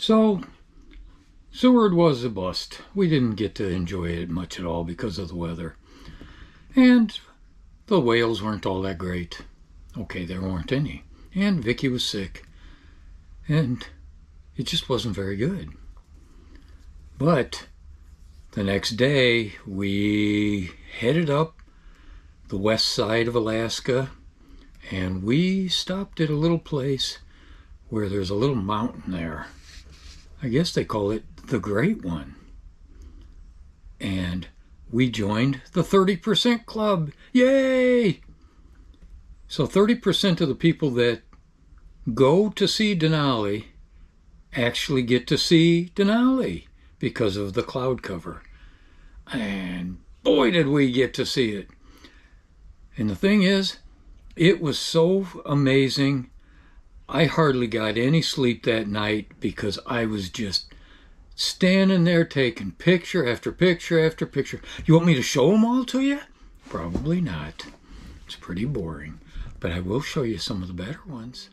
So, Seward was a bust. We didn't get to enjoy it much at all because of the weather. And the whales weren't all that great. Okay, there weren't any. And Vicky was sick. And it just wasn't very good. But the next day, we headed up the west side of Alaska, and we stopped at a little place where there's a little mountain there. I guess they call it the Great One. And we joined the 30% Club. Yay! So 30% of the people that go to see Denali actually get to see Denali because of the cloud cover. And boy, did we get to see it. And the thing is, it was so amazing. I hardly got any sleep that night because I was just standing there taking picture after picture after picture. You want me to show them all to you? Probably not. It's pretty boring. But I will show you some of the better ones.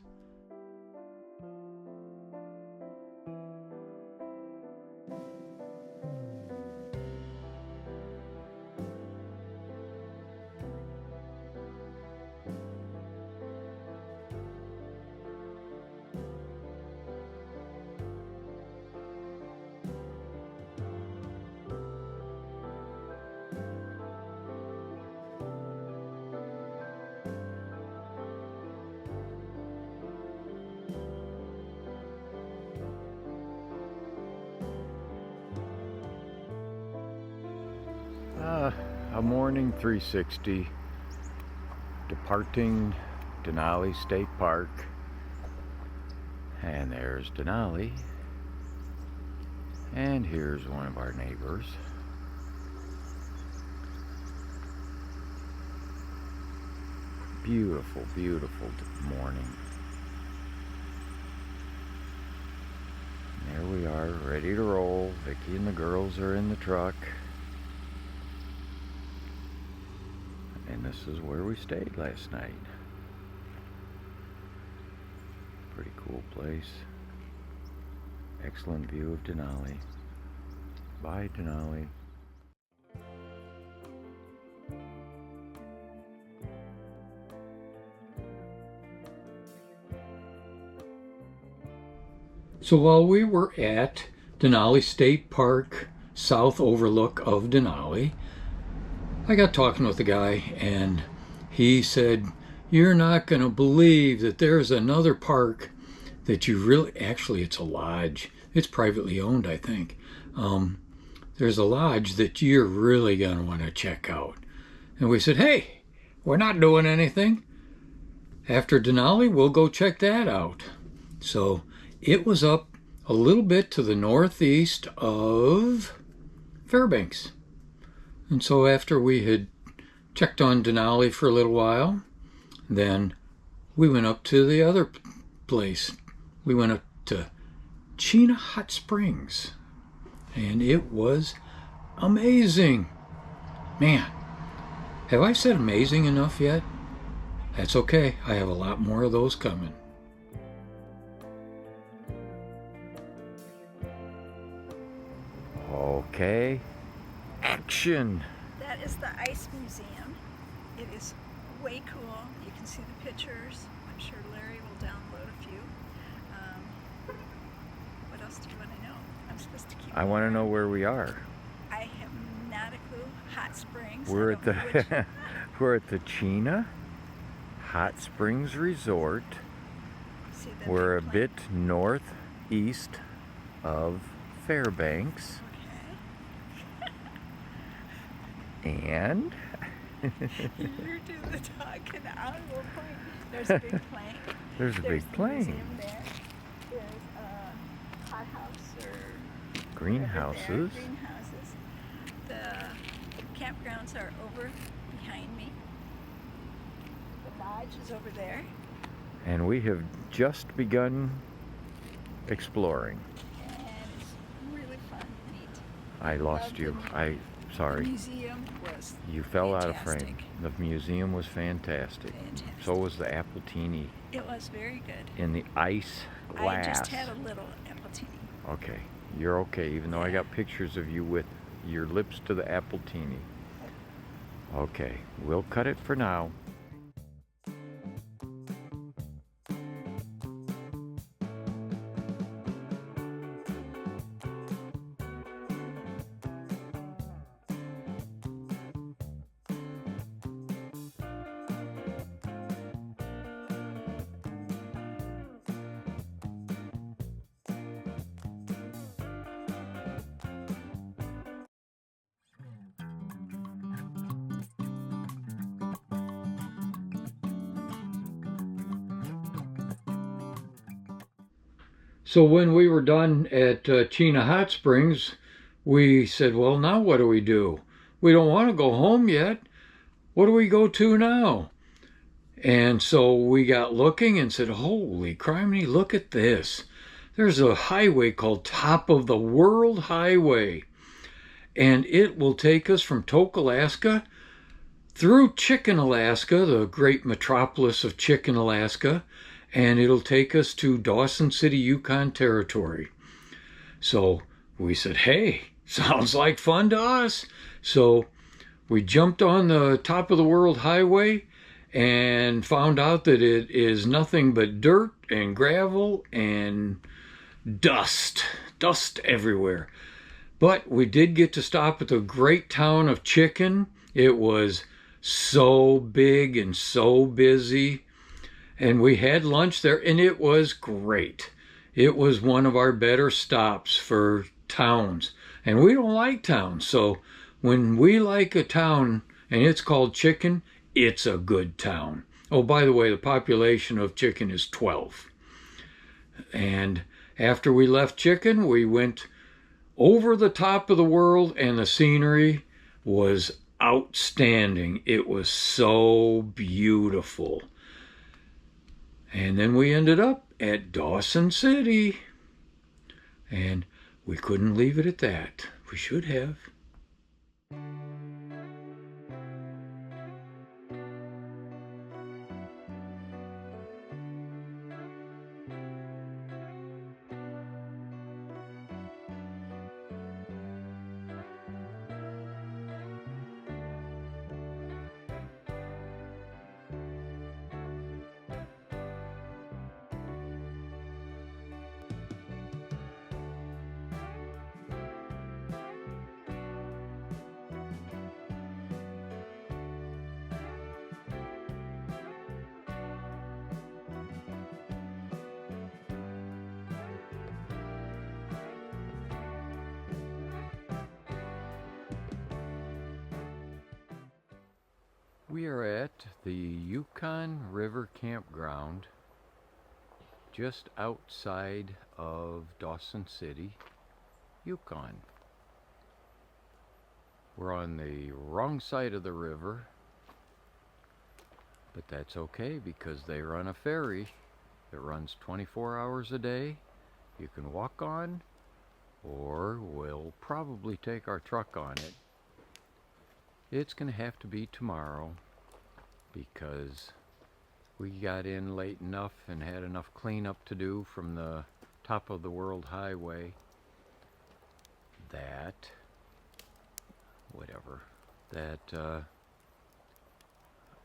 A morning 360, departing Denali State Park, and there's Denali, and here's one of our neighbors. Beautiful, beautiful morning. And there we are, ready to roll. Vicky and the girls are in the truck. And this is where we stayed last night. Pretty cool place. Excellent view of Denali. Bye, Denali. So while we were at Denali State Park, south overlook of Denali, I got talking with the guy, and he said, "You're not going to believe that there's another park that you really," actually it's a lodge. It's privately owned, I think. There's a lodge that you're really going to want to check out. And we said, "Hey, we're not doing anything. After Denali, we'll go check that out." So it was up a little bit to the northeast of Fairbanks. And so after we had checked on Denali for a little while, then we went up to the other place. We went up to Chena Hot Springs, and it was amazing. Man, have I said amazing enough yet? That's okay. I have a lot more of those coming. Okay. Action! That is the Ice Museum. It is way cool. You can see the pictures. I'm sure Larry will download a few. What else do you want to know? I'm supposed to keep. I want to know where we are. I have not a clue. Hot Springs. We're at the we're at the Chena Hot Springs Resort. We're a bit northeast of Fairbanks. And you do the talking. I will point. There's a big plane. There's a big plane. There. There's a hothouse or greenhouses. Greenhouses. The campgrounds are over behind me. The lodge is over there. And we have just begun exploring. And it's really fun, neat. I lost you. Sorry. The museum was You fell out of fantastic. frame. The museum was fantastic. So was the appletini It was very good. in the ice glass. I just had a little appletini. Okay, you're okay, even though I got pictures of you with your lips to the appletini. Okay, we'll cut it for now. So when we were done at Chena Hot Springs, we said, well, now what do we do? We don't want to go home yet. What do we go to now? And so we got looking and said, holy criminy, look at this. There's a highway called Top of the World Highway. And it will take us from Tok, Alaska, through Chicken, Alaska, the great metropolis of Chicken, Alaska, and it'll take us to Dawson City, Yukon territory. So we said, hey, sounds like fun to us. So we jumped on the Top of the World Highway and found out that it is nothing but dirt and gravel and dust everywhere. But we did get to stop at the great town of Chicken. It was so big and so busy. And we had lunch there, and it was great. It was one of our better stops for towns. And we don't like towns, so when we like a town and it's called Chicken, it's a good town. Oh, by the way, the population of Chicken is 12. And after we left Chicken, we went over the top of the world, and the scenery was outstanding. It was so beautiful. And then we ended up at Dawson City. And we couldn't leave it at that. We should have. We are at the Yukon River Campground just outside of Dawson City, Yukon. We're on the wrong side of the river, but that's okay because they run a ferry that runs 24 hours a day. You can walk on, or we'll probably take our truck on it. It's going to have to be tomorrow because we got in late enough and had enough cleanup to do from the Top of the World Highway that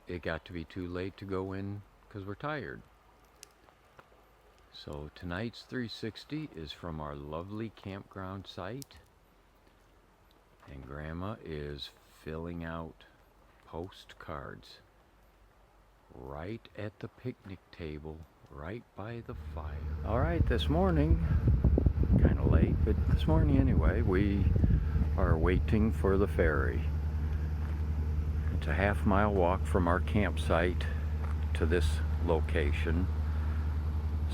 it got to be too late to go in because we're tired. So tonight's 360 is from our lovely campground site, and Grandma is filling out postcards right at the picnic table, right by the fire. All right, this morning, kind of late, but this morning anyway, we are waiting for the ferry. It's a half-mile walk from our campsite to this location,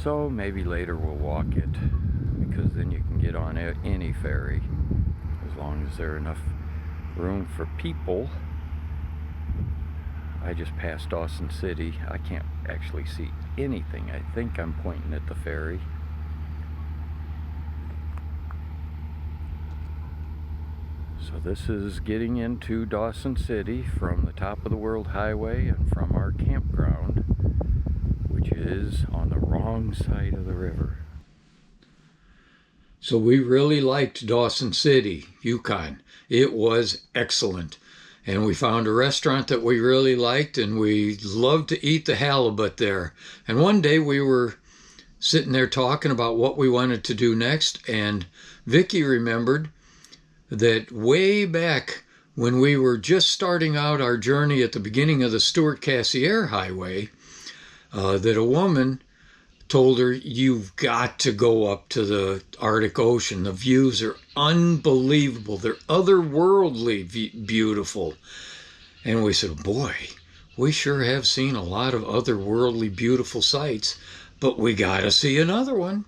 so maybe later we'll walk it, because then you can get on any ferry as long as there's enough room for people. I just passed Dawson City. I can't actually see anything. I think I'm pointing at the ferry. So this is getting into Dawson City from the Top of the World Highway and from our campground, which is on the wrong side of the river. So we really liked Dawson City, Yukon. It was excellent. And we found a restaurant that we really liked, and we loved to eat the halibut there. And one day we were sitting there talking about what we wanted to do next, and Vicky remembered that way back when we were just starting out our journey at the beginning of the Stewart-Cassiar Highway, that a woman told her, "You've got to go up to the Arctic Ocean. The views are unbelievable. They're otherworldly beautiful." And we said, "Boy, we sure have seen a lot of otherworldly beautiful sights, but we got to see another one."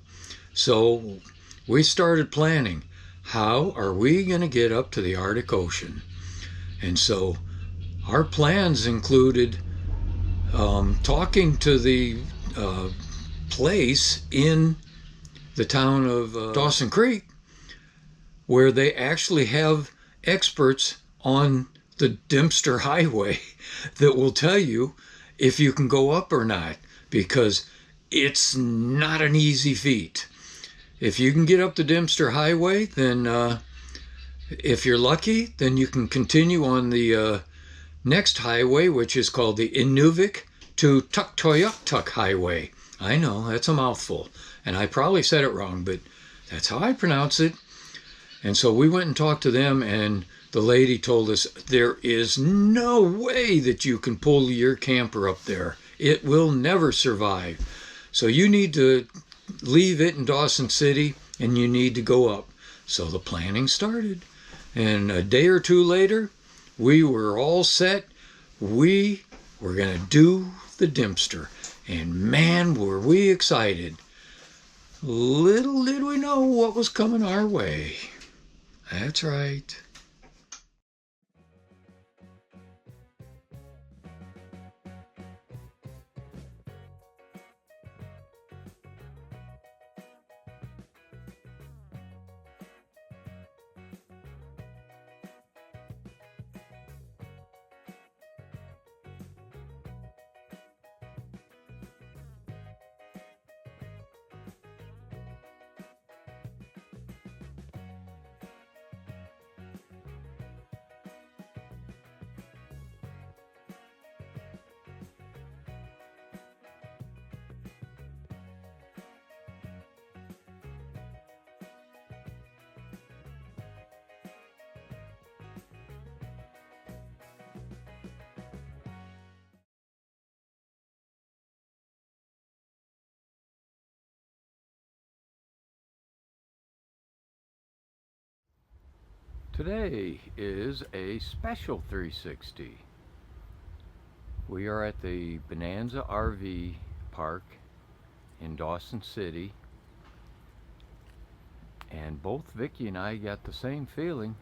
So we started planning, how are we going to get up to the Arctic Ocean? And so our plans included talking to the place in the town of Dawson Creek, where they actually have experts on the Dempster Highway that will tell you if you can go up or not, because it's not an easy feat. If you can get up the Dempster Highway, then if you're lucky, then you can continue on the next highway, which is called the Inuvik to Tuktoyaktuk Highway. I know, that's a mouthful, and I probably said it wrong, but that's how I pronounce it. And so we went and talked to them, and the lady told us there is no way that you can pull your camper up there. It will never survive. So you need to leave it in Dawson City, and you need to go up. So the planning started. And a day or two later, we were all set. We were going to do the Dempster. And man, were we excited. Little did we know what was coming our way. That's right. Today is a special 360. We are at the Bonanza RV Park in Dawson City, and both Vicky and I got the same feeling.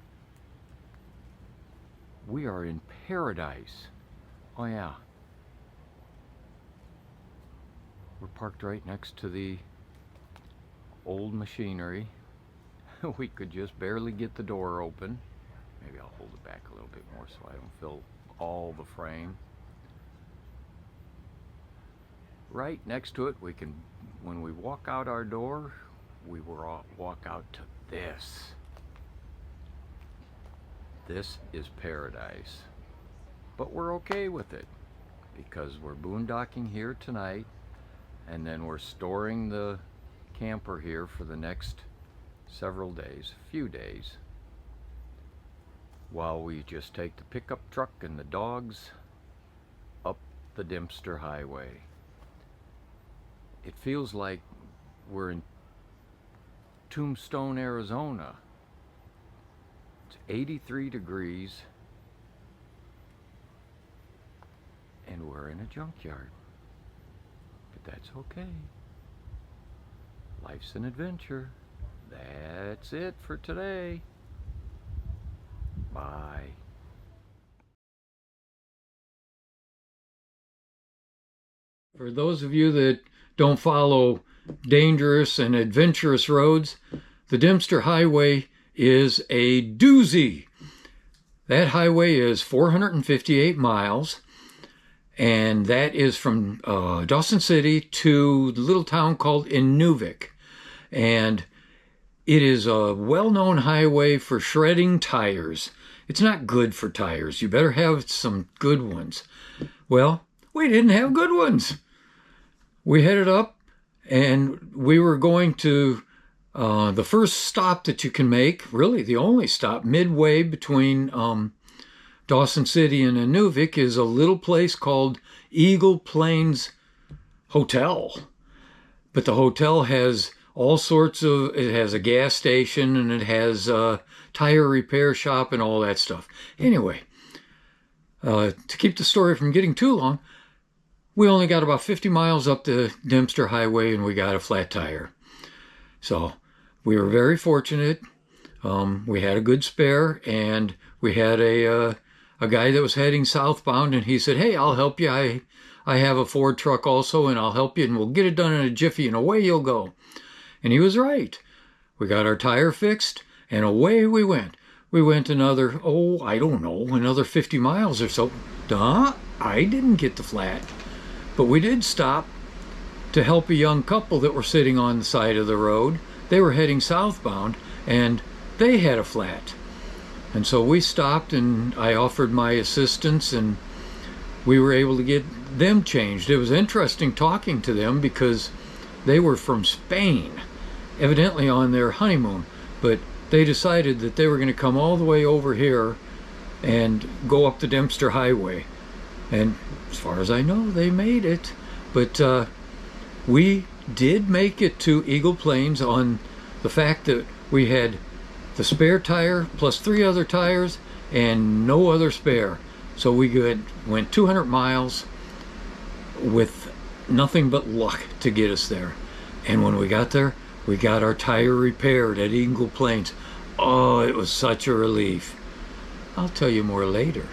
We are in paradise. Oh yeah. We're parked right next to the old machinery. We could just barely get the door open. Maybe I'll hold it back a little bit more so I don't fill all the frame. Right next to it, we can, when we walk out our door, we will walk out to this. This is paradise. But we're okay with it because we're boondocking here tonight, and then we're storing the camper here for the next several days, few days, while we just take the pickup truck and the dogs up the Dempster Highway. It feels like we're in Tombstone, Arizona. It's 83 degrees and we're in a junkyard, but that's okay. Life's an adventure. That's it for today. Bye. For those of you that don't follow dangerous and adventurous roads, the Dempster Highway is a doozy. That highway is 458 miles, and that is from Dawson City to the little town called Inuvik. And It is a well-known highway for shredding tires. It's not good for tires. You better have some good ones. Well, we didn't have good ones. We headed up, and we were going to the first stop that you can make, really the only stop, midway between Dawson City and Newbies, is a little place called Eagle Plains Hotel. But the hotel has all sorts of, it has a gas station, and it has a tire repair shop and all that stuff. Anyway, to keep the story from getting too long, we only got about 50 miles up the Dempster Highway, and we got a flat tire. So we were very fortunate. We had a good spare, and we had a guy that was heading southbound, and he said, "Hey, I'll help you. I have a Ford truck also, and I'll help you, and we'll get it done in a jiffy, and away you'll go." And he was right. We got our tire fixed, and away we went. We went another, I don't know, another 50 miles or so. I didn't get the flat. But we did stop to help a young couple that were sitting on the side of the road. They were heading southbound, and they had a flat. And so we stopped, and I offered my assistance, and we were able to get them changed. It was interesting talking to them because they were from Spain, evidently on their honeymoon, but they decided that they were going to come all the way over here and go up the Dempster Highway. And as far as I know, they made it. But we did make it to Eagle Plains on the fact that we had the spare tire plus 3 other tires and no other spare. So we went 200 miles with nothing but luck to get us there. And when we got there, we got our tire repaired at Eagle Plains. Oh, it was such a relief. I'll tell you more later.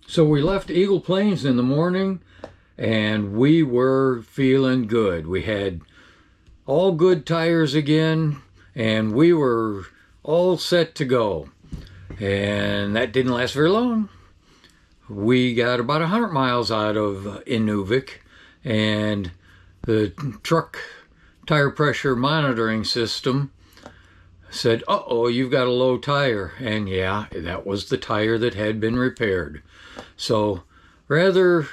So we left Eagle Plains in the morning, and we were feeling good. We had all good tires again, and we were all set to go. And that didn't last very long. We got about 100 miles out of Inuvik, and the truck tire pressure monitoring system said, "Uh-oh, you've got a low tire." And yeah, that was the tire that had been repaired. So rather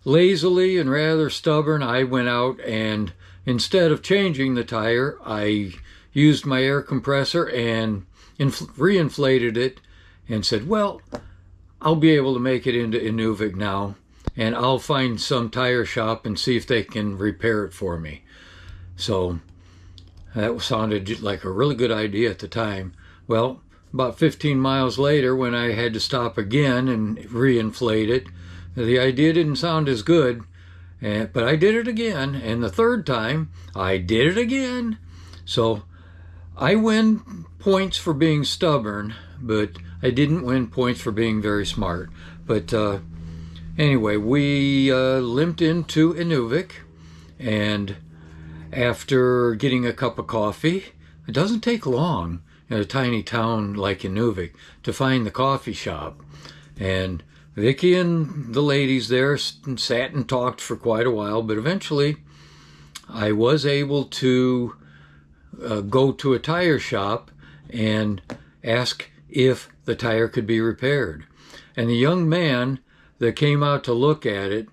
lazily and rather stubborn, I went out, and instead of changing the tire, I used my air compressor and reinflated it and said, well, I'll be able to make it into Inuvik now, and I'll find some tire shop and see if they can repair it for me. So that sounded like a really good idea at the time. Well, about 15 miles later, when I had to stop again and reinflate it, the idea didn't sound as good, but I did it again, and the third time, I did it again. So I win points for being stubborn, but I didn't win points for being very smart. But anyway, we limped into Inuvik, and after getting a cup of coffee, it doesn't take long in a tiny town like Inuvik to find the coffee shop. And Vicky and the ladies there sat and talked for quite a while, but eventually I was able to go to a tire shop and ask if the tire could be repaired. And the young man that came out to look at it,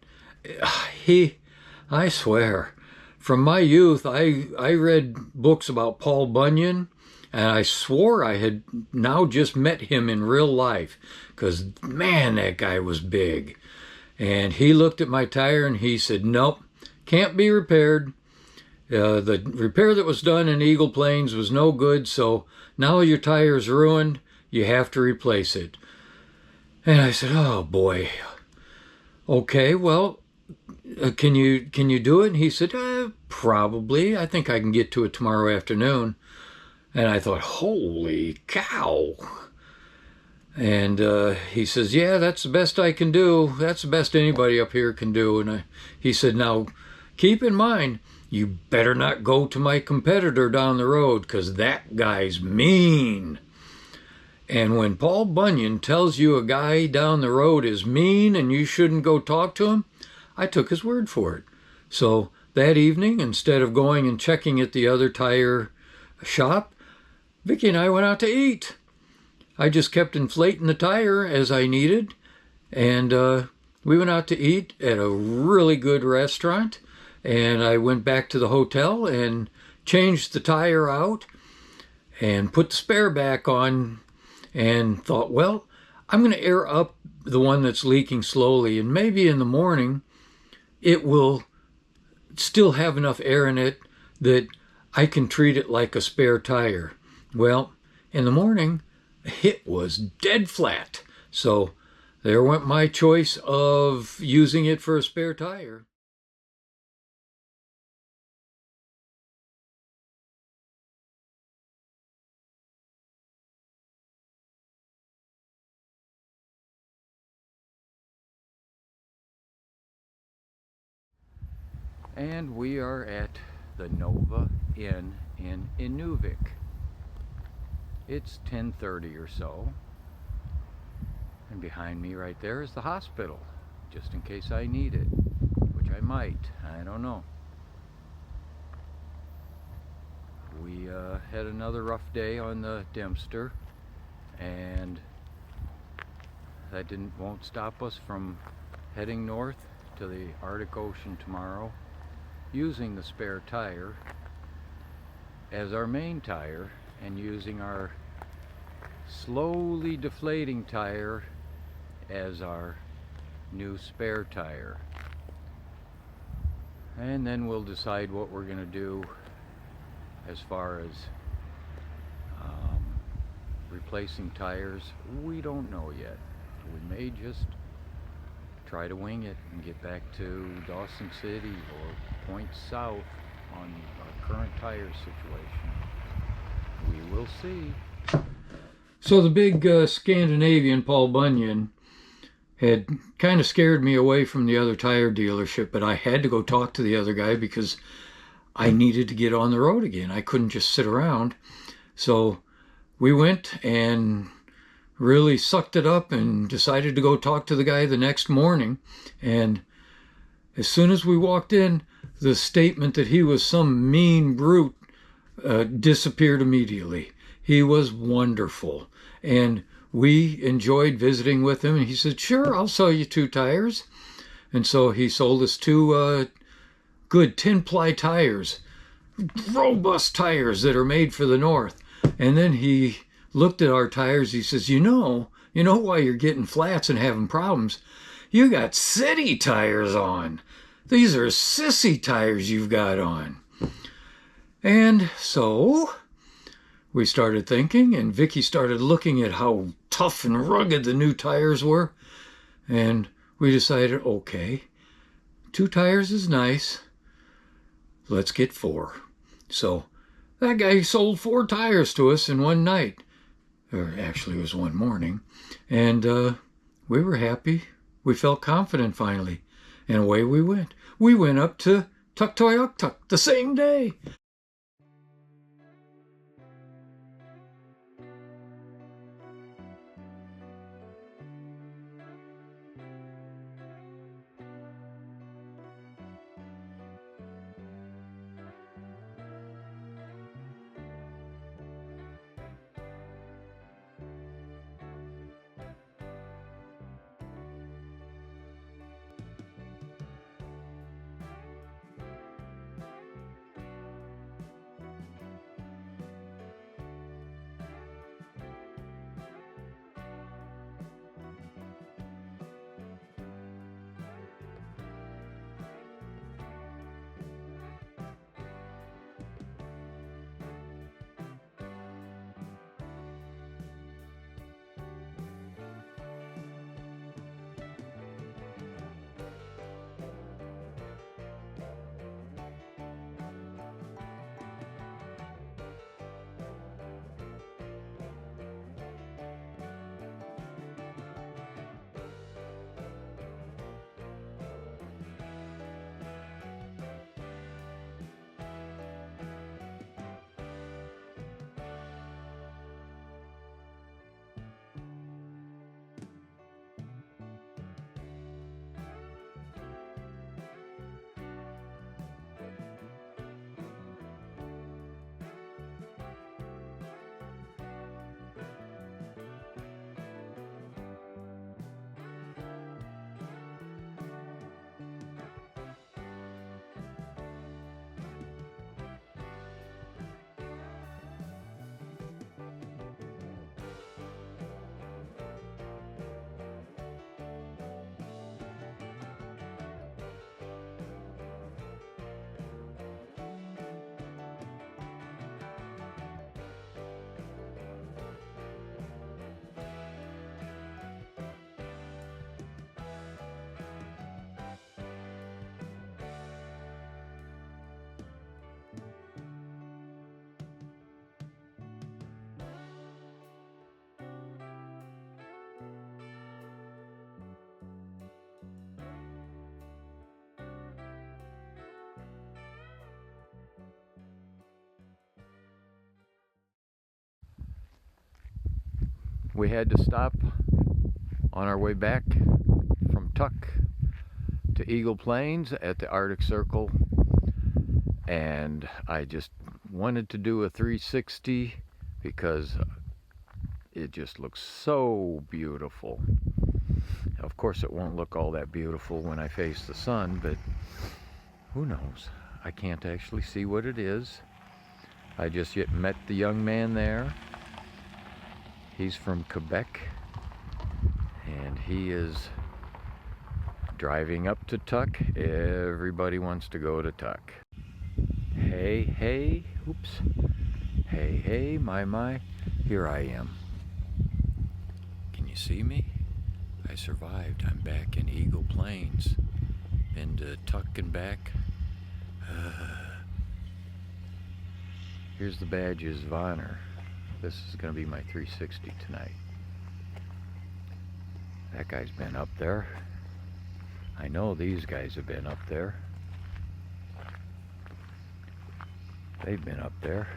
I swear, from my youth, I read books about Paul Bunyan, and I swore I had now just met him in real life, because, man, that guy was big. And he looked at my tire and he said, nope, can't be repaired. The repair that was done in Eagle Plains was no good, so now your tire's ruined. You have to replace it. And I said, oh, boy. Okay, well, can you do it? And he said, probably. I think I can get to it tomorrow afternoon. And I thought, holy cow. And he says, yeah, that's the best I can do. That's the best anybody up here can do. And he said, now, keep in mind, you better not go to my competitor down the road, because that guy's mean. And when Paul Bunyan tells you a guy down the road is mean and you shouldn't go talk to him, I took his word for it. So that evening, instead of going and checking at the other tire shop, Vicky and I went out to eat. I just kept inflating the tire as I needed, and we went out to eat at a really good restaurant, and I went back to the hotel and changed the tire out and put the spare back on, and thought, well, I'm going to air up the one that's leaking slowly, and maybe in the morning it will still have enough air in it that I can treat it like a spare tire. Well, in the morning, it was dead flat. So there went my choice of using it for a spare tire. And we are at the Nova Inn in Inuvik. It's 10:30 or so, and behind me right there is the hospital, just in case I need it, which I might, I don't know. We had another rough day on the Dempster, and that won't stop us from heading north to the Arctic Ocean tomorrow, using the spare tire as our main tire and using our slowly deflating tire as our new spare tire. And then we'll decide what we're going to do as far as replacing tires. We don't know yet. We may just try to wing it and get back to Dawson City or points south on our current tire situation. We will see. So the big Scandinavian Paul Bunyan had kind of scared me away from the other tire dealership, but I had to go talk to the other guy because I needed to get on the road again. I couldn't just sit around. So we went and really sucked it up and decided to go talk to the guy the next morning. And as soon as we walked in, the statement that he was some mean brute disappeared immediately. He was wonderful, and we enjoyed visiting with him. And he said, sure, I'll sell you 2 tires. And so he sold us 2 good 10-ply tires, robust tires that are made for the north. And then he looked at our tires. He says, you know why you're getting flats and having problems? You got city tires on. These are sissy tires you've got on. And so we started thinking, and Vicky started looking at how tough and rugged the new tires were. And we decided, okay, 2 tires is nice. Let's get 4. So That guy sold 4 tires to us in one night. Or actually, it was one morning. And we were happy. We felt confident finally. And away we went. We went up to Tuktoyaktuk the same day. We had to stop on our way back from Tuk to Eagle Plains at the Arctic Circle, and I just wanted to do a 360 because it just looks so beautiful. Of course it won't look all that beautiful when I face the sun, but who knows? I can't actually see what it is. I just yet met the young man there. He's from Quebec, and he is driving up to Tuk. Everybody wants to go to Tuk. Hey, hey, oops. Hey, hey, my, here I am. Can you see me? I survived. I'm back in Eagle Plains. Been to Tuk and back. Here's the badges of honor. This is going to be my 360 tonight. That guy's been up there. I know these guys have been up there. They've been up there.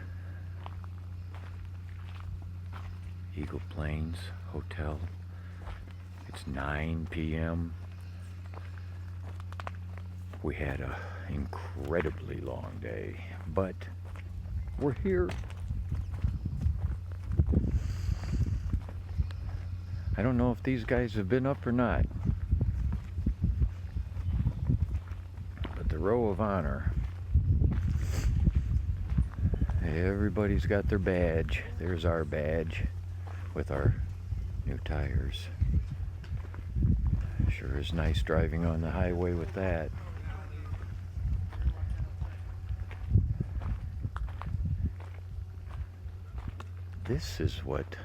Eagle Plains Hotel. It's 9 p.m. We had an incredibly long day, but we're here. I don't know if these guys have been up or not, but the row of honor, everybody's got their badge. There's our badge with our new tires. Sure is nice driving on the highway with that. This is what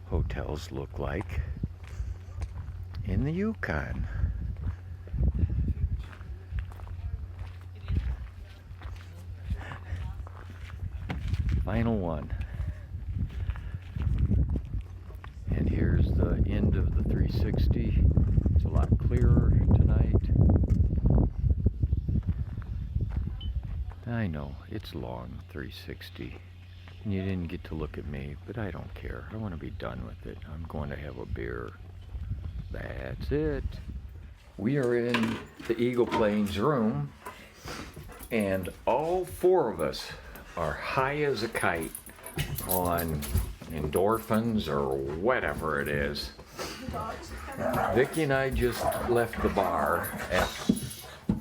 hotels look like in the Yukon. Final one. And here's the end of the 360. It's a lot clearer tonight. I know, it's long, 360. And you didn't get to look at me, but I don't care. I want to be done with it. I'm going to have a beer. That's it. We are in the Eagle Plains room, and all four of us are high as a kite on endorphins or whatever it is. Vicki and I just left the bar.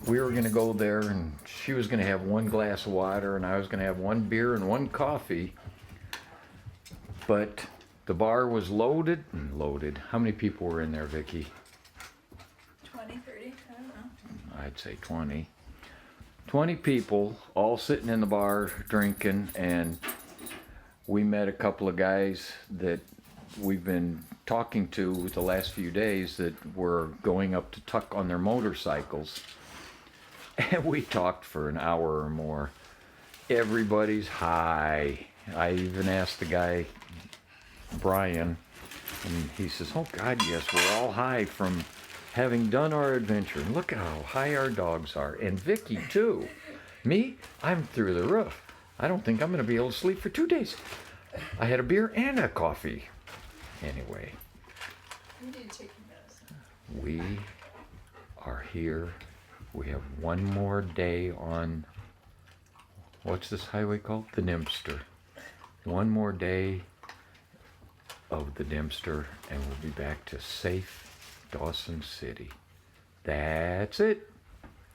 We were going to go there, and she was going to have one glass of water, and I was going to have one beer and one coffee. But the bar was loaded. How many people were in there, Vicki? 20, 30, I don't know. I'd say 20. 20 people all sitting in the bar drinking, and we met a couple of guys that we've been talking to the last few days that were going up to Tuck on their motorcycles. And we talked for an hour or more. Everybody's high. I even asked the guy, Brian, and he says, oh God, yes, we're all high from having done our adventure. And look at how high our dogs are. And Vicki too. Me, I'm through the roof. I don't think I'm going to be able to sleep for 2 days. I had a beer and a coffee. Anyway. You need to take your medicine. We are here. We have one more day on, what's this highway called? The Dempster. One more day of the Dempster, and we'll be back to safe Dawson City. That's it.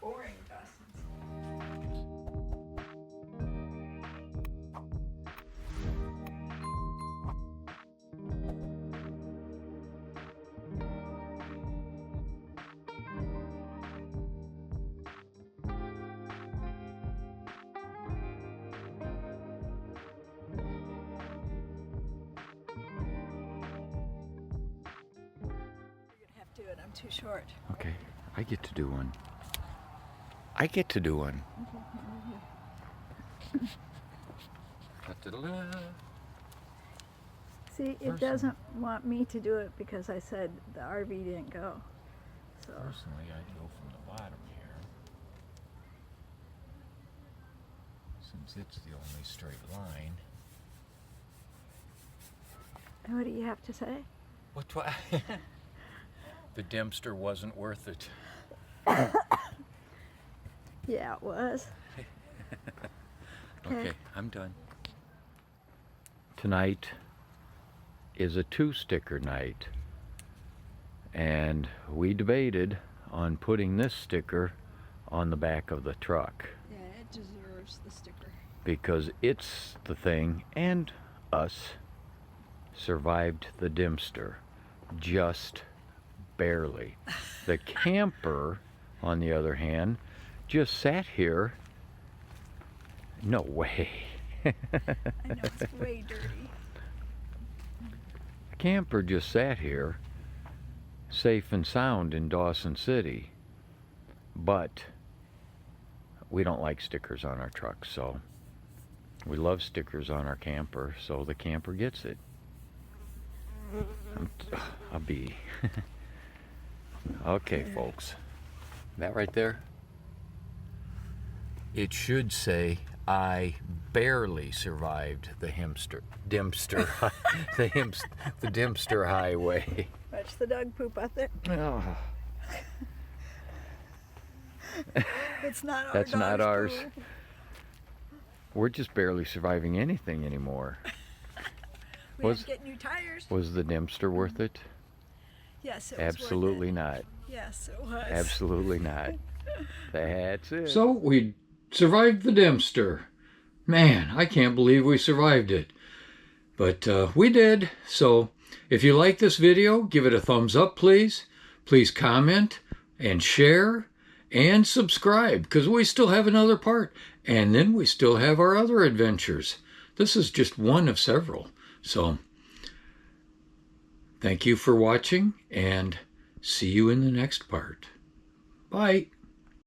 Boring Dawson. Do it. I'm too short. Okay, I get to do one. I get to do one. See, it doesn't want me to do it because I said the RV didn't go. So Personally, I'd go from the bottom here, since it's the only straight line. and what do you have to say? What? The Dempster wasn't worth it. Yeah, it was. Okay, I'm done. Tonight is a 2-sticker night, and we debated on putting this sticker on the back of the truck Yeah, it deserves the sticker. because it's the thing, and us survived the Dempster just barely. The camper, on the other hand, just sat here. No way. I know it's way dirty. The camper just sat here, safe and sound in Dawson City, but we don't like stickers on our truck, so we love stickers on our camper, so the camper gets it. A bee. Okay, folks, that right there, it should say, I barely survived the Dempster Highway. Watch the dog poop out there. Oh, It's not our that's not dog's ours. poo. We're just barely surviving anything anymore. We had to get new tires. Was the Dempster worth it? Yes, it was Absolutely worth it. not. Yes, it was. Absolutely not. That's it. So we survived the Dempster. Man, I can't believe we survived it. But we did. So if you like this video, give it a thumbs up, please. Please comment and share and subscribe, because we still have another part. And then we still have our other adventures. This is just one of several. So thank you for watching, and see you in the next part. Bye.